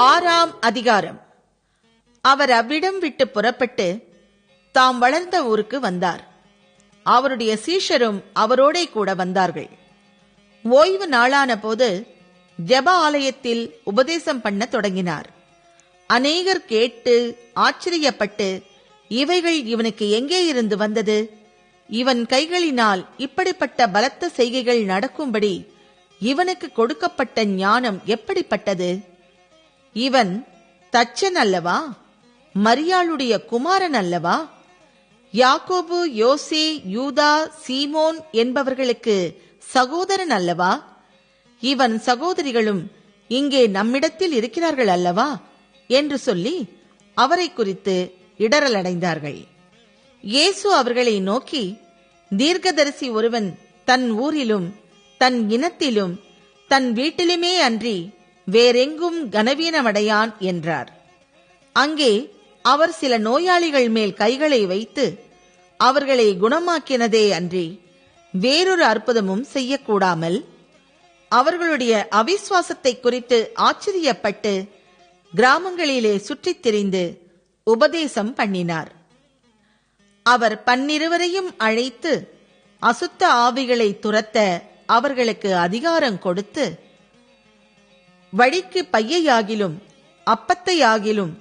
6ஆம் அதிகாரம். அவர் அவ்விடம் விட்டு புறப்பட்டு தாம் வளர்ந்த ஊருக்கு வந்தார். அவருடைய சீஷரும் அவரோடே கூட வந்தார்கள். ஓய்வு நாளான போது ஜெப ஆலயத்தில் உபதேசம் பண்ண தொடங்கினார். அநேகர் கேட்டு ஆச்சரியப்பட்டு, இவைகள் இவனுக்கு எங்கே இருந்து வந்தது? இவன் கைகளினால் இப்படிப்பட்ட பலத்த செய்கைகள் நடக்கும்படி இவனுக்கு கொடுக்கப்பட்ட ஞானம் எப்படிப்பட்டது? இவன் தச்சன் அல்லவா? மரியாளுடைய குமாரன் அல்லவா? யாக்கோபு, யோசே, யூதா, சீமோன் என்பவர்களுக்கு சகோதரன் அல்லவா? இவன் சகோதரிகளும் இங்கே நம்மிடத்தில் இருக்கிறார்கள் அல்லவா என்று சொல்லி அவரை குறித்து இடறலடைந்தார்கள். இயேசு அவர்களை நோக்கி, தீர்க்கதரிசி ஒருவன் தன் ஊரிலும் தன் இனத்திலும் தன் வீட்டிலுமே அன்றி வேறெங்கும் கனவீனமடையான் என்றார். அங்கே அவர் சில நோயாளிகள் மேல் கைகளை வைத்து அவர்களை குணமாக்கினதே அன்றி வேறொரு அற்புதமும் செய்யக்கூடாமல் அவர்களுடைய அவிசுவாசத்தை குறித்து ஆச்சரியப்பட்டு கிராமங்களிலே சுற்றித் திரிந்து உபதேசம் பண்ணினார். அவர் 12 அழைத்து அசுத்த ஆவிகளை துரத்த அவர்களுக்கு அதிகாரம் கொடுத்து, வழிக்கு பையையாகிலும் அப்பத்தையாகிலும்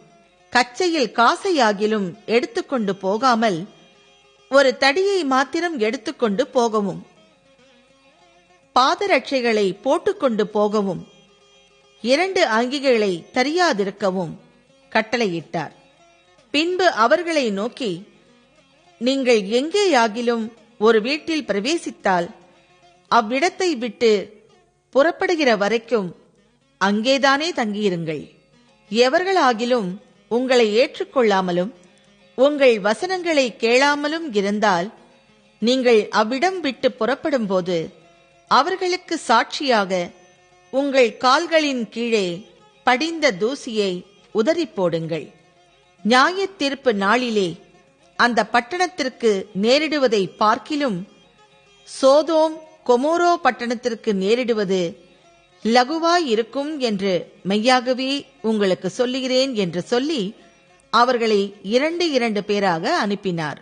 கச்சையில் காசையாகிலும் எடுத்துக்கொண்டு போகாமல் ஒரு தடியை மாத்திரம் எடுத்துக்கொண்டு போகவும், பாதரட்சைகளை போட்டுக்கொண்டு போகவும், 2 அங்கிகளை தரியாதிருக்கவும் கட்டளையிட்டார். பின்பு அவர்களை நோக்கி, நீங்கள் எங்கேயாகிலும் ஒரு வீட்டில் பிரவேசித்தால் அவ்விடத்தை விட்டு புறப்படுகிற வரைக்கும் அங்கேதானே தங்கியிருங்கள். எவர்களாகிலும் உங்களை ஏற்றுக்கொள்ளாமலும் உங்கள் வசனங்களை கேளாமலும் இருந்தால் நீங்கள் அவ்விடம் விட்டு புறப்படும் போது அவர்களுக்கு சாட்சியாக உங்கள் கால்களின் கீழே படிந்த தூசியை உதறி போடுங்கள். நியாய தீர்ப்பு நாளிலே அந்த பட்டணத்திற்கு நேரிடுவதை பார்க்கிலும் சோதோம் கொமோரோ பட்டணத்திற்கு நேரிடுவது லகுவாயிருக்கும் என்று மெய்யாகவே உங்களுக்கு சொல்லுகிறேன் என்று சொல்லி அவர்களை 2 பேராக அனுப்பினார்.